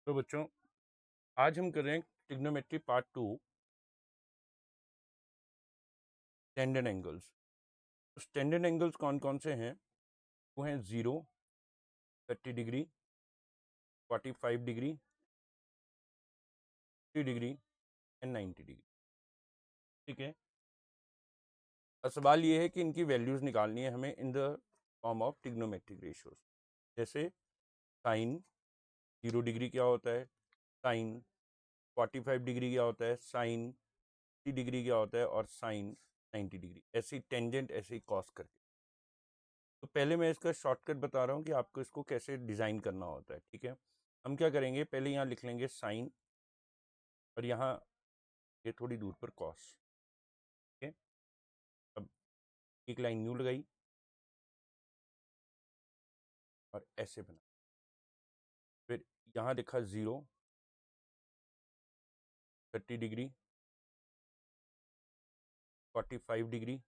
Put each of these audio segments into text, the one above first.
तो बच्चों, आज हम कर रहे हैं ट्रिग्नोमेट्री पार्ट 2, टेंजेंट एंगल्स। तो टेंजेंट एंगल्स कौन कौन से हैं? वो हैं 0, 30 degree, 45 degree, 3 degree and 90 degree. ठीक है। अब सवाल ये है कि इनकी वैल्यूज निकालनी है हमें in the form of trigonometric ratios. जैसे साइन 0 डिग्री क्या होता है, साइन 45 डिग्री क्या होता है, साइन 3 डिग्री क्या होता है, और साइन 90 डिग्री। ऐसी टेंजेंट, ऐसे कॉस करके। तो पहले मैं इसका शॉर्टकट बता रहा हूँ कि आपको इसको कैसे डिज़ाइन करना होता है। ठीक है। हम क्या करेंगे, पहले यहाँ लिख लेंगे साइन, और यहाँ ये थोड़ी दूर पर कॉस। ठीक है। अब एक लाइन न्यू लगाई और ऐसे बना। फिर यहाँ लिखा 0, 30 डिग्री, 45 डिग्री,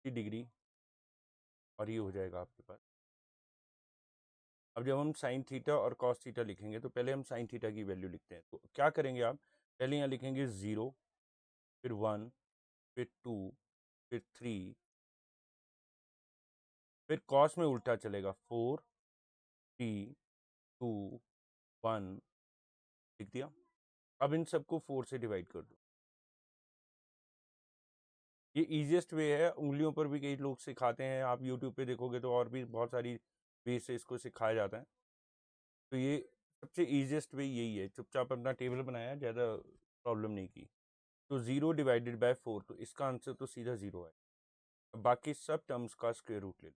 3 डिग्री, और ये हो जाएगा आपके पास। अब जब हम साइन थीटा और कॉस थीटा लिखेंगे तो पहले हम साइन थीटा की वैल्यू लिखते हैं। तो क्या करेंगे आप, पहले यहाँ लिखेंगे 0, फिर 1, फिर 2, फिर 3, फिर कॉस में उल्टा चलेगा 4, 3, 2, 1, लिख दिया। अब इन सबको 4 से डिवाइड कर दो। ये इजीएस्ट वे है, उंगलियों पर भी कई लोग सिखाते हैं, आप यूट्यूब पे देखोगे तो और भी बहुत सारी वे से इसको सिखाया जाता है। तो ये सबसे इजीएस्ट वे यही है। चुपचाप अपना टेबल बनाया, ज़्यादा प्रॉब्लम नहीं की। तो 0/4, तो इसका आंसर तो सीधा 0 है। अब बाकी सब टर्म्स का स्क्वायर रूट ले लो।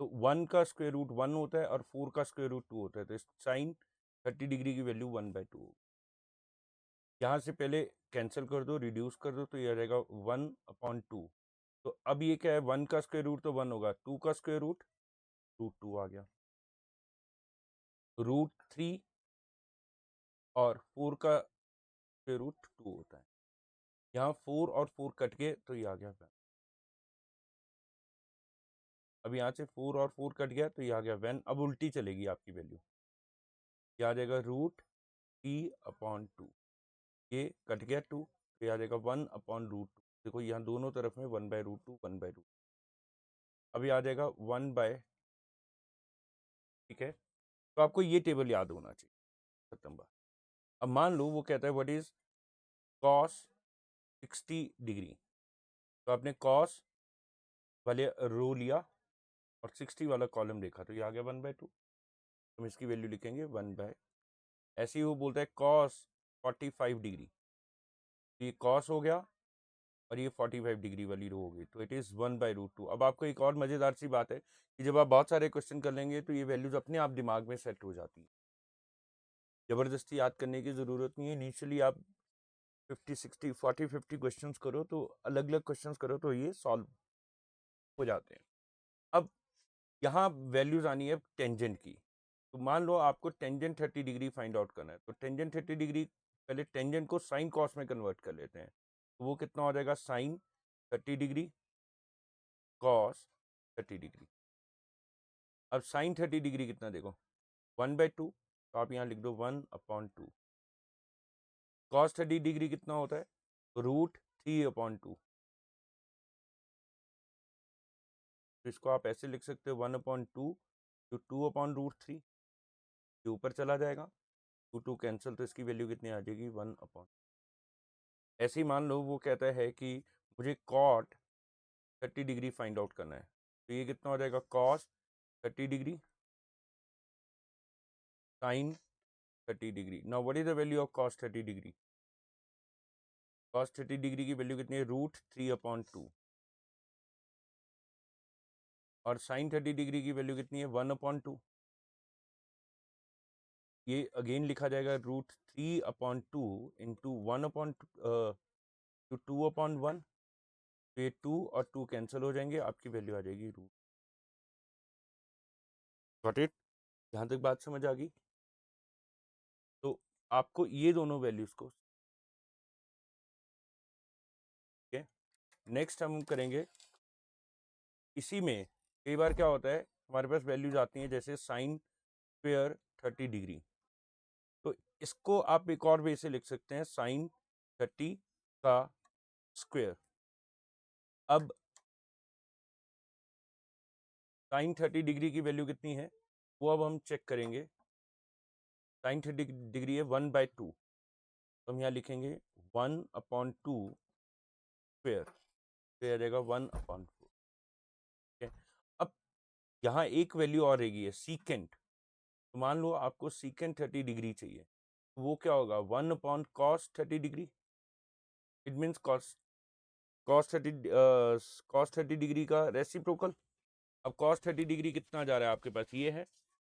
तो 1 का स्क्वायर रूट 1 होता है और 4 का स्क्वायर रूट 2 होता है। तो साइन 30 डिग्री की वैल्यू 1/2। यहाँ से पहले कैंसिल कर दो, रिड्यूस कर दो, तो ये आ जाएगा 1/2। तो अब ये क्या है, 1 का स्क्वायर रूट तो 1 होगा, 2 का स्क्वायर रूट √2 आ गया, √3, और 4 का स्क्वायर रूट 2 होता है। यहाँ 4 और 4 कट गए तो ये आ गया 1। अब यहाँ से 4 और 4 कट गया तो ये आ गया 1। अब उल्टी चलेगी आपकी वैल्यू, ये आ जाएगा √3/2। ये कट गया 2, तो ये आ जाएगा 1/√2। देखो यहाँ दोनों तरफ में 1/√2, 1/2। अब ये आ जाएगा 1/, ठीक है। तो आपको ये टेबल याद होना चाहिए। खत्म बात। अब मान लो वो कहता है व्हाट इज कॉस 60 डिग्री। तो आपने कॉस वाले रो लिया और 60 वाला कॉलम देखा, तो ये आ गया 1/2। हम इसकी वैल्यू लिखेंगे 1/, ऐसे ही वो बोलता है कॉस 45 डिग्री, तो ये कॉस हो गया और ये 45 डिग्री वाली रो हो गई, तो इट इज़ 1/√2। अब आपको एक और मज़ेदार सी बात है कि जब आप बहुत सारे क्वेश्चन कर लेंगे तो ये वैल्यूज अपने आप दिमाग में सेट हो जाती है। ज़बरदस्ती याद करने की ज़रूरत नहीं है। इनिशियली आप 50, 60, 40, 50 क्वेश्चंस करो, तो अलग अलग क्वेश्चंस करो तो ये सॉल्व हो जाते हैं। अब यहाँ वैल्यूज आनी है टेंजेंट की। तो मान लो आपको टेंजेंट 30 डिग्री फाइंड आउट करना है, तो टेंजेंट 30 डिग्री, पहले टेंजेंट को साइन कॉस में कन्वर्ट कर लेते हैं। तो वो कितना हो जाएगा, साइन 30 डिग्री कॉस 30 डिग्री। अब साइन 30 डिग्री कितना, देखो 1/2, तो आप यहाँ लिख दो 1/2। कॉस 30 डिग्री कितना होता है, √3/2। तो इसको आप ऐसे लिख सकते हो 1/2, तो 2/√3, ये ऊपर चला जाएगा, 2 कैंसिल, तो इसकी वैल्यू कितनी आ जाएगी, 1/। ऐसे ही मान लो वो कहता है कि मुझे कॉट 30 डिग्री फाइंड आउट करना है, तो ये कितना हो जाएगा, cos 30 degree sine 30 degree. Now what is the value of cos 30 degree? Cos 30 degree की वैल्यू कितनी है, √3/2। और साइन 30 डिग्री की वैल्यू कितनी है, 1/2। ये अगेन लिखा जाएगा √3/2 इंटू 2/1। तो ये 2 और 2 कैंसिल हो जाएंगे, आपकी वैल्यू आ जाएगी √। Got it? यहाँ तक बात समझ आ गई? तो आपको ये दोनों वैल्यूज को नेक्स्ट हम करेंगे इसी में कई बार क्या होता है हमारे पास वैल्यूज आती हैं जैसे साइन स्क्वायर 30 डिग्री, तो इसको आप एक और वे से लिख सकते हैं साइन 30 का स्क्वायर। अब साइन 30 डिग्री की वैल्यू कितनी है वो अब हम चेक करेंगे। साइन 30 डिग्री है 1/2, तो हम यहाँ लिखेंगे 1/2 स्क्वायर, तो आ जाएगा 1/4। ठीक है, अब यहाँ एक वैल्यू और रहेगी है सीकेंट, तो मान लो आपको सीकेंट 30 डिग्री चाहिए, तो वो क्या होगा 1/cos 30 degree. It means cos 30 degree का रेसिप्रोकल। अब cos 30 डिग्री कितना जा रहा है आपके पास ये है,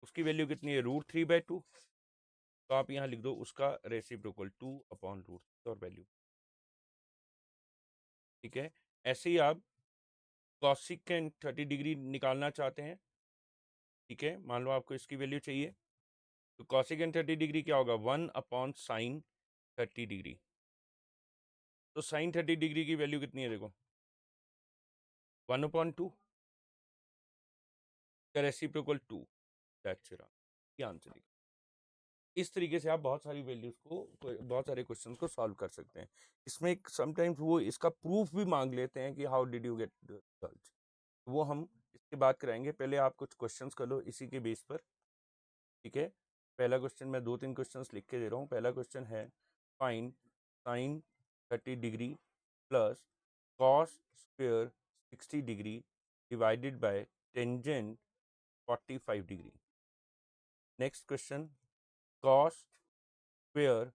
उसकी वैल्यू कितनी है √3/2, तो आप यहाँ लिख दो उसका रेसिप्रोकल 2/√3 और वैल्यू। ठीक है, ऐसे ही आप कॉसिकेंट 30 डिग्री निकालना चाहते हैं। ठीक है, मान लो आपको इसकी वैल्यू चाहिए, तो कॉसिकेंट 30 डिग्री क्या होगा 1/sin 30 डिग्री। तो साइन 30 डिग्री की वैल्यू कितनी है देखो 1/2 का रेसिप्रोकल 2, दैट्स इट, ये आंसर है। इस तरीके से आप बहुत सारी वैल्यूज को बहुत सारे क्वेश्चंस को सॉल्व कर सकते हैं। इसमें समटाइम्स वो इसका प्रूफ भी मांग लेते हैं कि how did you get the result, वो हम इसके बाद कराएंगे। पहले आप कुछ क्वेश्चंस कर लो इसी के बेस पर। ठीक है, पहला क्वेश्चन मैं 2-3 क्वेश्चंस लिख के दे रहा हूँ। पहला क्वेश्चन है find sine 30 degree plus cos square 60 degree divided by tangent 45 degree. Next question cos square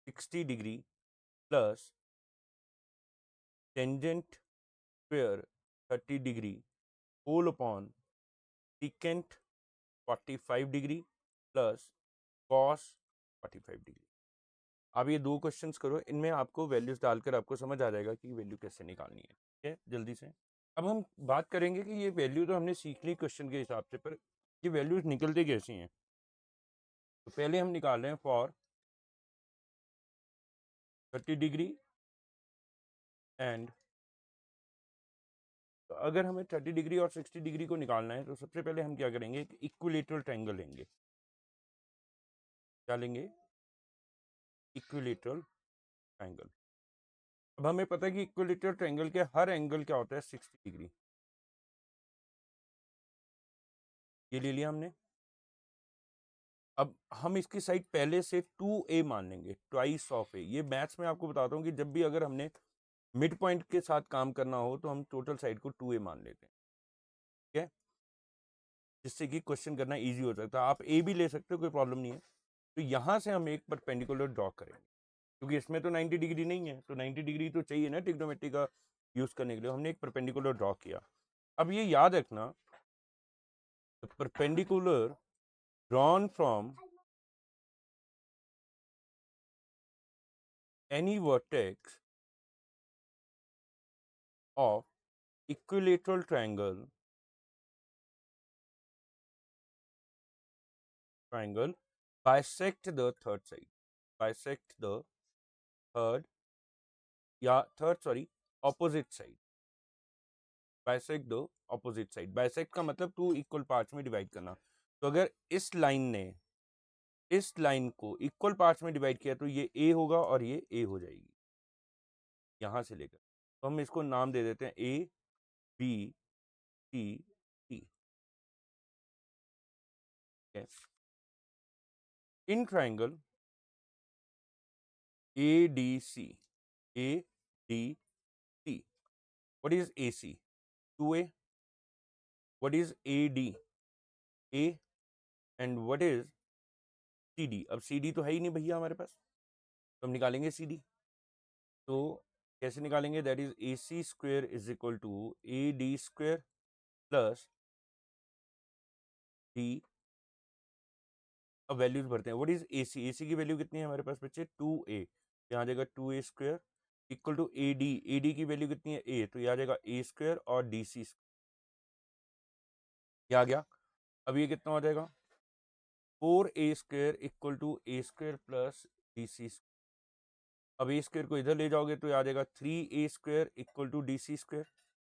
60 degree plus tangent square 30 degree whole upon secant 45 degree plus cos 45 degree. अब ये दो क्वेश्चंस करो, इनमें आपको वैल्यूज डालकर आपको समझ आ जाएगा कि वैल्यू कैसे निकालनी है। ठीक है, जल्दी से अब हम बात करेंगे कि ये वैल्यू तो हमने सीख ली क्वेश्चन के हिसाब से, पर ये वैल्यूज निकलती कैसी हैं। तो पहले हम निकाल रहे हैं फॉर 30 डिग्री एंड, तो अगर हमें 30 डिग्री और 60 डिग्री को निकालना है तो सबसे पहले हम क्या करेंगे, एक इक्विलेटरल ट्रायंगल लेंगे। क्या लेंगे, इक्विलेटरल ट्रायंगल। अब हमें पता है कि इक्विलेटरल ट्रायंगल के हर एंगल क्या होता है 60 डिग्री। ये ले लिया हमने। अब हम इसकी साइड पहले से 2a मान लेंगे, ट्वाइस ऑफ ए। ये मैथ्स में आपको बताता हूँ कि जब भी अगर हमने मिड पॉइंट के साथ काम करना हो तो हम टोटल साइड को 2a मान लेते हैं। ठीक है, जिससे कि क्वेश्चन करना इजी हो सकता है। आप a भी ले सकते हो, कोई प्रॉब्लम नहीं है। तो यहाँ से हम एक परपेंडिकुलर ड्रॉ करेंगे, क्योंकि इसमें तो 90 डिग्री नहीं है, तो 90 डिग्री तो चाहिए ना ट्रिग्नोमेट्री का यूज करने के लिए। हमने एक परपेंडिकुलर ड्रॉ किया। अब ये याद रखना, perpendicular drawn from any vertex of equilateral triangle bisect the third side, bisect the third या third sorry opposite side, bisect the opposite side। bisect का मतलब टू इक्वल पार्ट्स में डिवाइड करना। तो अगर इस लाइन ने इस लाइन को इक्वल पार्ट्स में डिवाइड किया तो ये a होगा और ये a हो जाएगी यहां से लेकर। तो हम इसको नाम दे देते हैं a b c t। In triangle ADC, ADC, what is AC? 2A. What is AD? A. And what is CD? अब CD तो है ही नहीं भैया हमारे पास, तो हम निकालेंगे CD। तो कैसे निकालेंगे, that is AC square is equal to AD square plus D। अब वैल्यूज भरते हैं। What is AC? AC की वैल्यू कितनी है हमारे पास बच्चे 2A, यहाँ आ जाएगा 2A square equal to AD। AD की वैल्यू कितनी है A, तो यहाँ आ जाएगा A स्क्वेयर और DC स्क्वेयर, ये आ गया। अब ये कितना हो जाएगा 4A square equal to A square plus DC square. अब ए स्क्वायर को इधर ले जाओगे तो आ जाएगा 3a² equal to DC²,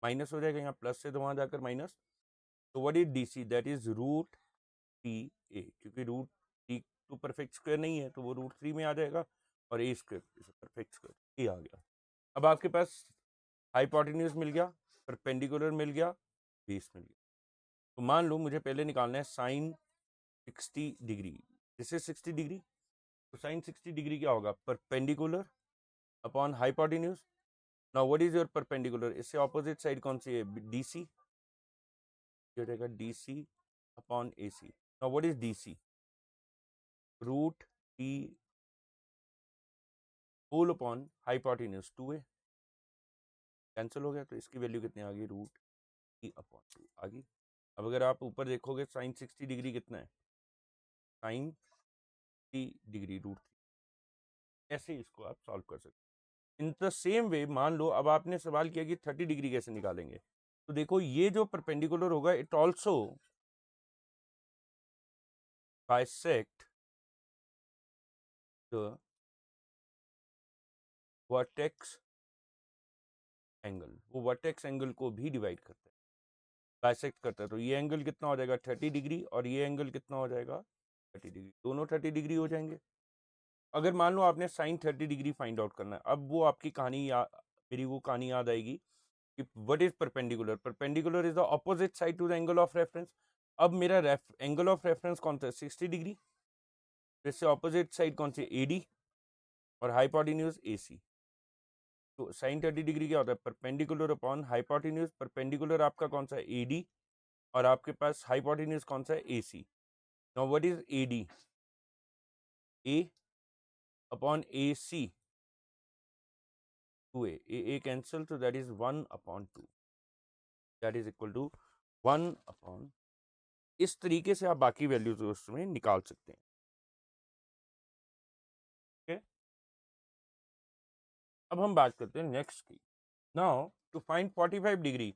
minus हो जाएगा, यहाँ प्लस से तो वहाँ जाकर माइनस। तो what is DC? That is root 3a, क्योंकि रूट 3 तो परफेक्ट स्क्वायर नहीं है तो वो रूट 3 में आ जाएगा, और a square is perfect square, ये आ गया। अब आपके पास हाइपोटेन्यूज मिल गया, परपेंडिकुलर मिल गया, बेस मिल गया। तो मान लो मुझे पहले निकालना है sine 60 degree, this is 60 degree, तो साइन 60 डिग्री क्या होगा? Perpendicular upon hypotenuse. Now what is your perpendicular? इससे ऑपोजिट साइड कौन सी है? DC, ये हो जाएगा DC upon AC। Now what is DC? Root 3 whole upon hypotenuse 2a, cancel हो गया, तो इसकी वैल्यू कितनी आ गई? रूट 3 अपॉन 2 आ गई। अब अगर आप ऊपर देखोगे साइन 60 डिग्री कितना है? साइन 60 डिग्री रूट 3, ऐसे इसको आप सॉल्व कर सकते हैं। इन द सेम वे मान लो अब आपने सवाल किया कि 30 डिग्री कैसे निकालेंगे, तो देखो ये जो परपेंडिकुलर होगा it also bisect the vertex angle, वो वर्टेक्स एंगल को भी डिवाइड करता है, बाइसेक्ट करता है। तो ये एंगल कितना हो जाएगा? 30 डिग्री, और ये एंगल कितना हो जाएगा? 30 डिग्री, दोनों 30 डिग्री हो जाएंगे। अगर मान लो आपने साइन 30 डिग्री फाइंड आउट करना है, अब वो आपकी कहानी मेरी वो कहानी याद आएगी कि what is perpendicular? Perpendicular is the opposite side to the angle of reference. अब मेरा एंगल ऑफ रेफरेंस कौन सा है? 60 डिग्री, इससे ऑपोजिट साइड कौन सी? AD, और हाइपोटेन्यूज AC। तो साइन 30 डिग्री क्या होता है? Perpendicular upon hypotenuse. परपेंडिकुलर आपका कौन सा है? AD, और आपके पास हाइपोटेन्यूज कौन सा है? AC। Now what is AD? A upon AC, 2a, a cancel, तो that is 1 upon 2, that is equal to 1 upon. इस तरीके से आप बाकी वैल्यूज उसमें निकाल सकते हैं। okay? अब हम बात करते हैं नेक्स्ट की। Now to find 45 degree.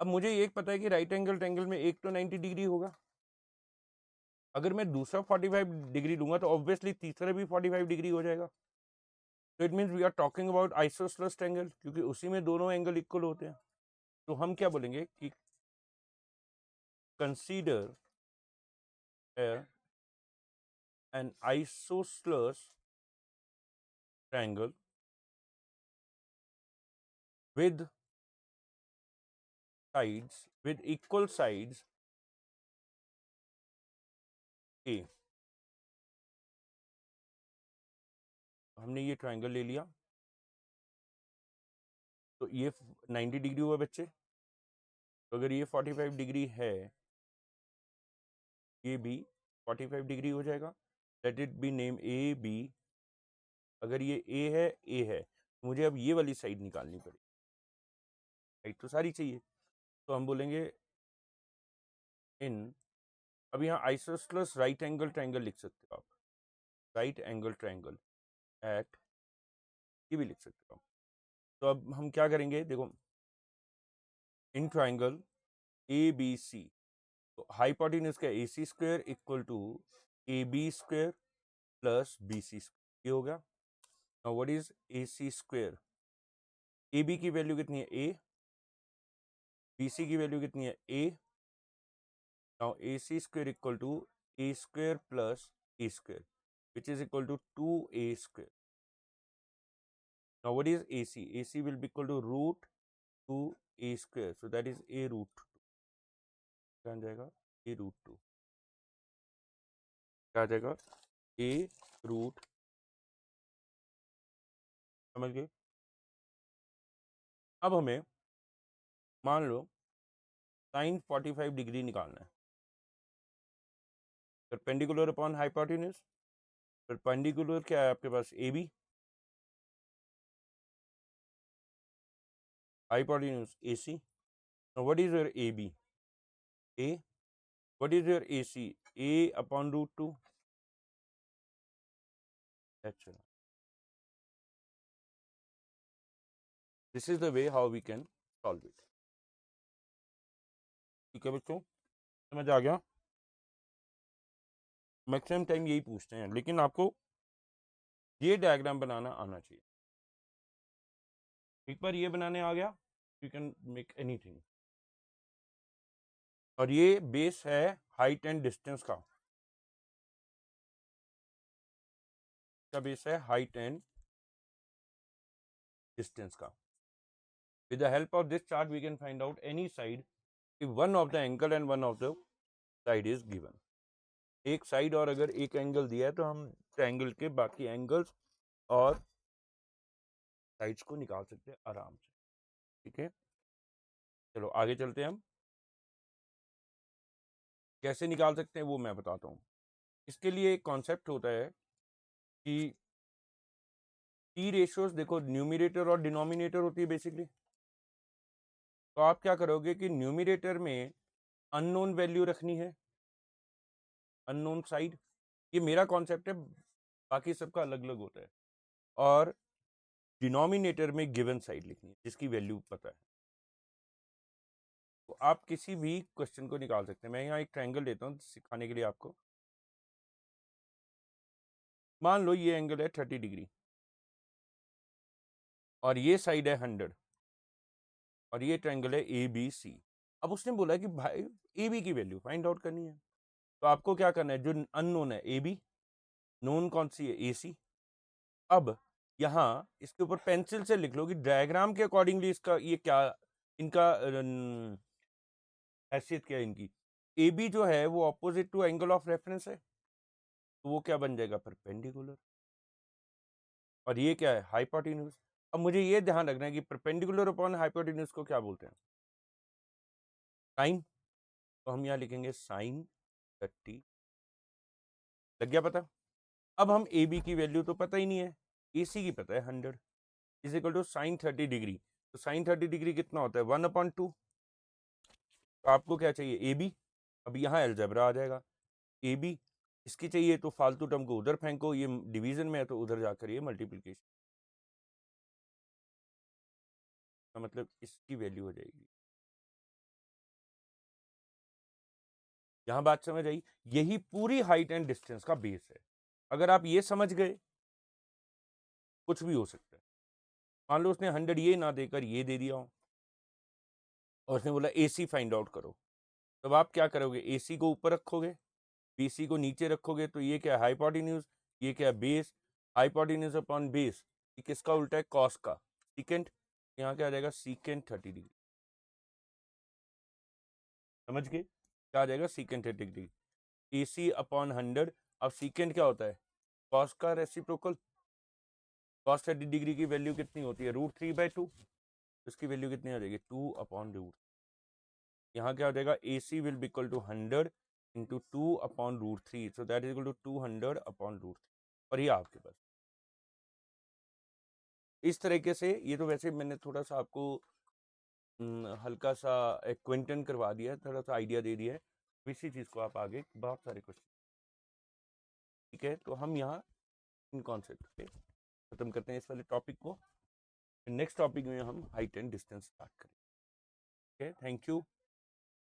अब मुझे एक पता है कि राइट एंगल ट्रायंगल में एक तो 90 डिग्री होगा, अगर मैं दूसरा 45 डिग्री लूंगा तो ऑब्वियसली तीसरा भी 45 डिग्री हो जाएगा। तो it means we are talking about isosceles triangle, क्योंकि उसी में दोनों एंगल इक्वल होते हैं। तो हम क्या बोलेंगे कि consider N isosceles triangle with sides, with equal sides A। हमने ये ट्रायंगल ले लिया, तो ये 90 डिग्री हुआ बच्चे, तो अगर ये 45 डिग्री है, ये भी 45 डिग्री हो जाएगा। Let it be name AB। अगर ये A है, तो मुझे अब ये वाली साइड निकालनी पड़ेगी, साइड तो सारी चाहिए। तो हम बोलेंगे इन, अब यहाँ आइसोसेलेस राइट एंगल ट्रायंगल लिख सकते हो आप, राइट एंगल ट्रायंगल एट, ये भी लिख सकते हो आप। तो अब हम क्या करेंगे, देखो इन ट्रायंगल ABC, तो हाइपोटेन्यूज का AC² equal to AB² plus BC², ये हो गया। Now what is AC²? AB की वैल्यू कितनी है? A, BC की वैल्यू कितनी है? A। Now AC² equal to A² plus A² which is equal to 2A²। now what is AC? AC will be equal to root 2A², so that is A root 2। क्या आ जाएगा? A root 2, क्या आ जाएगा? A root, समझ गए? अब हमें मान लो sign 45 degree निकालना है, परपेंडिकुलर अपॉन हाइपोटेन्यूज। परपेंडिकुलर क्या है आपके पास? AB, hypotenuse AC। now what is your AB? A। what is your AC? A upon root 2। that's all, this is the way how we can solve it। ठीक है बच्चों, समझ आ गया? Maximum time यही पूछते हैं, लेकिन आपको ये डायग्राम बनाना आना चाहिए। एक बार ये बनाने आ गया, यू कैन मेक एनीथिंग। और ये बेस है हाइट एंड डिस्टेंस का, बेस है हाइट एंड डिस्टेंस का। With the help of this chart, we can find out any side if one of the angle and one of the side is given. एक side और अगर एक angle दिया है तो हम ट्रायंगल के बाकी एंगल्स और साइड्स को निकाल सकते हैं आराम से। ठीक है, चलो आगे चलते हैं। हम कैसे निकाल सकते हैं वो मैं बताता हूँ। इसके लिए एक कॉन्सेप्ट होता है कि टी रेशियोज, देखो न्यूमिनेटर और डिनोमिनेटर होती है बेसिकली। तो आप क्या करोगे कि न्यूमिनेटर में अननोन वैल्यू रखनी है, अननोन साइड, ये मेरा कॉन्सेप्ट है, बाकी सबका अलग अलग होता है। और डिनोमिनेटर में गिवन साइड लिखनी है जिसकी वैल्यू पता है। तो आप किसी भी क्वेश्चन को निकाल सकते हैं। मैं यहाँ एक ट्रायंगल लेता हूँ सिखाने के लिए आपको। मान लो ये एंगल है 30 डिग्री और ये साइड है 100 और ये ट्रायंगल है ABC। अब उसने बोला कि भाई AB की वैल्यू फाइंड आउट करनी है। तो आपको क्या करना है, जो अननोन है AB, नोन कौन सी है AC। अब यहाँ इसके ऊपर पेंसिल से लिख लो कि डायग्राम के अकॉर्डिंगली इसका ये क्या, इनका हैसियत क्या है इनकी। AB जो है वो opposite to angle of reference है, तो वो क्या बन जाएगा, परपेंडिकुलर। और ये क्या है, हाइपोटेन्यूज। अब मुझे ये ध्यान रखना है कि परपेंडिकुलर अपॉन हाइपोटेन्यूज को क्या बोलते हैं, साइन। तो हम यहाँ लिखेंगे साइन 30। लग गया पता। अब हम AB की वैल्यू तो पता ही नहीं है, AC की पता है 100 is equal to sine 30 degree. तो साइन 30 डिग्री कितना होता है, 1/2। तो आपको क्या चाहिए, AB। अब यहाँ अलजेब्रा आ जाएगा। AB इसकी चाहिए तो फालतू टर्म को उधर फेंको, ये डिवीजन में है तो उधर जाकर ये मल्टीप्लीकेशन, मतलब इसकी वैल्यू हो जाएगी। यहां बात समझ आई। यही पूरी हाइट एंड डिस्टेंस का बेस है। अगर आप ये समझ गए, कुछ भी हो सकता है। मान लो उसने 100 ये ना देकर ये दे दिया हो और उसने बोला AC फाइंड आउट करो, तब आप क्या करोगे, AC को ऊपर रखोगे, BC को नीचे रखोगे। तो ये क्या है, हाइपोटेन्यूज, ये क्या है, बेस। हाइपोटेन्यूज अपॉन बेस, ये किसका उल्टा है, कॉस का, सीकेंट। यहाँ क्या आ जाएगा, सीकेंट 30 डिग्री। समझ गए, क्या आ जाएगा, सीकेंट 30 डिग्री। AC upon 100। अब सीकेंट क्या होता है, कॉस का रेसिप्रोकल। कॉस 30 डिग्री की वैल्यू कितनी होती है, √3/2। इसकी वैल्यू कितनी आ जाएगी, 2/√। यहाँ क्या हो जाएगा, AC will be equal to 100 into 2/√3। So that is equal to 200/√3। और ये आपके पास इस तरीके से। ये तो वैसे मैंने थोड़ा सा आपको हल्का सा एक क्विंटन करवा दिया है, थोड़ा सा आइडिया दे दिया है। इसी चीज़ को आप आगे बहुत सारे क्वेश्चन, ठीक है। तो हम यहाँ इन कॉन्सेप्ट पे खत्म करते हैं इस वाले टॉपिक को। नेक्स्ट टॉपिक में हम हाइट एंड डिस्टेंस स्टार्ट करेंगे। Thank you.